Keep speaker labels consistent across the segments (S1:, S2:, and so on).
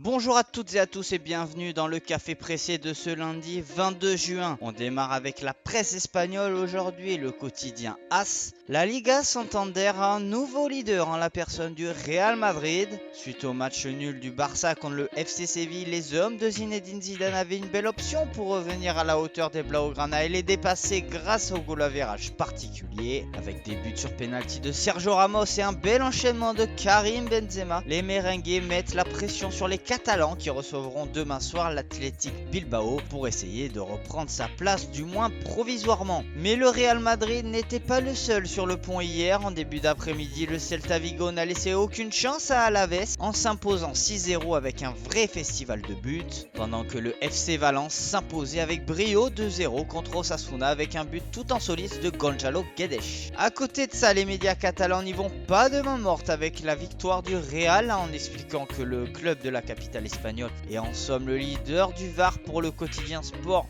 S1: Bonjour à toutes et à tous et bienvenue dans le café pressé de ce lundi 22 juin. On démarre avec la presse espagnole aujourd'hui, le quotidien AS. La Liga Santander a un nouveau leader en la personne du Real Madrid. Suite au match nul du Barça contre le FC Séville, les hommes de Zinedine Zidane avaient une belle option pour revenir à la hauteur des Blaugrana et les dépasser grâce au goal average particulier. Avec des buts sur pénalty de Sergio Ramos et un bel enchaînement de Karim Benzema, les merengues mettent la pression sur les Catalans qui recevront demain soir l'Athletic Bilbao pour essayer de reprendre sa place du moins provisoirement. Mais le Real Madrid n'était pas le seul sur le pont hier. En début d'après-midi, le Celta Vigo n'a laissé aucune chance à Alaves en s'imposant 6-0 avec un vrai festival de buts, pendant que le FC Valence s'imposait avec brio 2-0 contre Osasuna avec un but tout en soliste de Gonzalo Guedes. À côté de ça, les médias catalans n'y vont pas de main morte avec la victoire du Real en expliquant que le club de la capitale espagnole est en somme le leader du VAR pour le quotidien sport,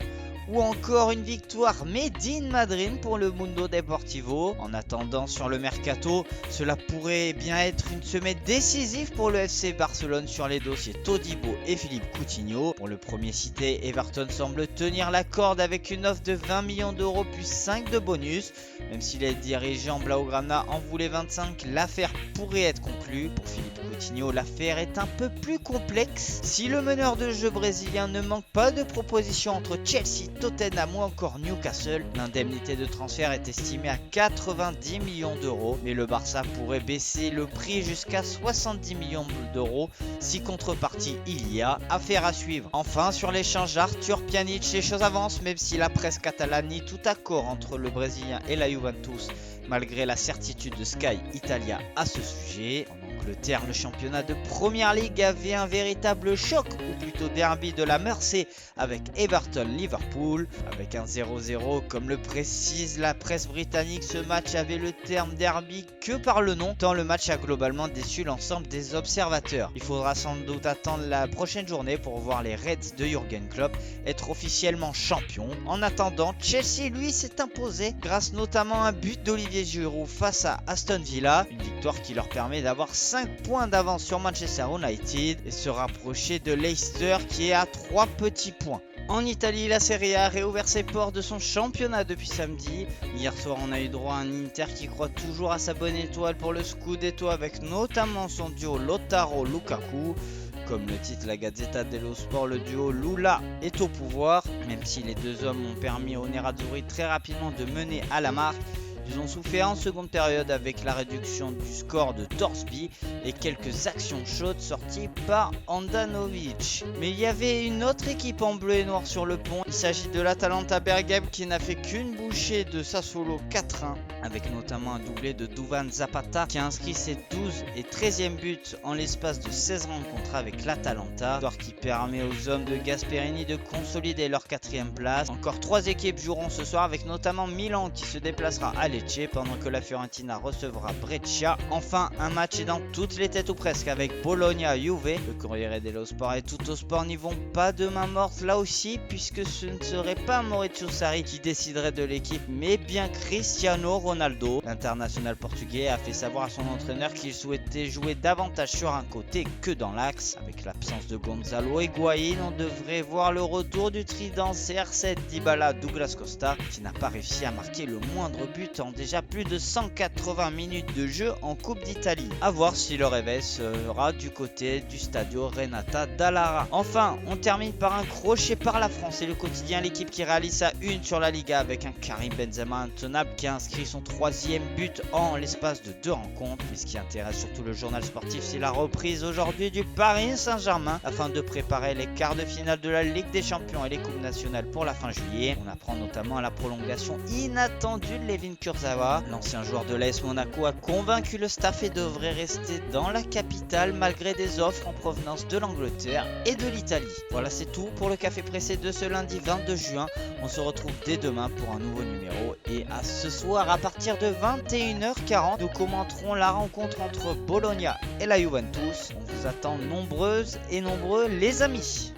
S1: ou encore une victoire made in Madrid pour le Mundo Deportivo. En attendant, sur le mercato, cela pourrait bien être une semaine décisive pour le FC Barcelone sur les dossiers Todibo et Philippe Coutinho. Pour le premier cité, Everton semble tenir la corde avec une offre de 20 millions d'euros plus 5 de bonus. Même si les dirigeants Blaugrana en voulaient 25, l'affaire pourrait être conclue. Pour Philippe Coutinho, l'affaire est un peu plus complexe. Si le meneur de jeu brésilien ne manque pas de propositions entre Chelsea, Tottenham ou encore Newcastle, l'indemnité de transfert est estimée à 90 millions d'euros, mais le Barça pourrait baisser le prix jusqu'à 70 millions d'euros si contrepartie il y a. Affaire à suivre. Enfin, sur l'échange Arthur Pjanic, les choses avancent même si la presse catalane nie tout accord entre le Brésilien et la Juventus, malgré la certitude de Sky Italia à ce sujet. En Angleterre, le championnat de Premier League avait un véritable choc, ou plutôt derby de la Mersey avec Everton-Liverpool. Avec un 0-0, comme le précise la presse britannique, ce match avait le terme derby que par le nom, tant le match a globalement déçu l'ensemble des observateurs. Il faudra sans doute attendre la prochaine journée pour voir les Reds de Jürgen Klopp être officiellement champions. En attendant, Chelsea lui s'est imposé grâce notamment à un but d'Olivier Giroud face à Aston Villa, une victoire qui leur permet d'avoir 5 points d'avance sur Manchester United et se rapprocher de Leicester qui est à 3 petits points. En Italie, la Serie A a réouvert ses portes de son championnat depuis samedi. Hier soir, on a eu droit à un Inter qui croit toujours à sa bonne étoile pour le Scudetto avec notamment son duo Lautaro-Lukaku. Comme le titre la Gazzetta dello Sport, le duo Lula est au pouvoir. Même si les deux hommes ont permis aux Nerazzurri très rapidement de mener à la marque, ils ont souffert en seconde période avec la réduction du score de Torsby et quelques actions chaudes sorties par Handanovic. Mais il y avait une autre équipe en bleu et noir sur le pont. Il s'agit de l'Atalanta Bergame qui n'a fait qu'une bouchée de Sassuolo 4-1, avec notamment un doublé de Duvan Zapata qui a inscrit ses 12 et 13e buts en l'espace de 16 rencontres avec l'Atalanta, histoire qui permet aux hommes de Gasperini de consolider leur 4e place. Encore 3 équipes joueront ce soir avec notamment Milan qui se déplacera à Lecce pendant que la Fiorentina recevra Brescia. Enfin, un match est dans toutes les têtes ou presque avec Bologna-Juve. Le Corriere dello Sport et Tuttosport n'y vont pas de main morte là aussi, puisque ce ne serait pas Maurizio Sarri qui déciderait de l'équipe, mais bien Cristiano Ronaldo. L'international portugais a fait savoir à son entraîneur qu'il souhaitait jouer davantage sur un côté que dans l'axe. Avec l'absence de Gonzalo Higuaín, on devrait voir le retour du trident CR7 Dybala Douglas Costa, qui n'a pas réussi à marquer le moindre but en déjà plus de 180 minutes de jeu en Coupe d'Italie. A voir si le réveil sera du côté du Stadio Renata Dallara. Enfin, on termine par un crochet par la France et le quotidien L'équipe qui réalise sa une sur la Liga avec un Karim Benzema intenable qui a inscrit son 3e but en l'espace de 2 rencontres. Mais ce qui intéresse surtout le journal sportif, c'est la reprise aujourd'hui du Paris Saint-Germain afin de préparer les quarts de finale de la Ligue des Champions et les Coupes nationales pour la fin juillet. On apprend notamment à la prolongation inattendue de Layvin Kurzawa. L'ancien joueur de l'AS Monaco a convaincu le staff et devrait rester dans la capitale malgré des offres en provenance de l'Angleterre et de l'Italie. Voilà, c'est tout pour le café pressé de ce lundi 22 juin. On se retrouve dès demain pour un nouveau numéro et à ce soir à partir de 21h40, nous commenterons la rencontre entre Bologna et la Juventus. On vous attend nombreuses et nombreux les amis.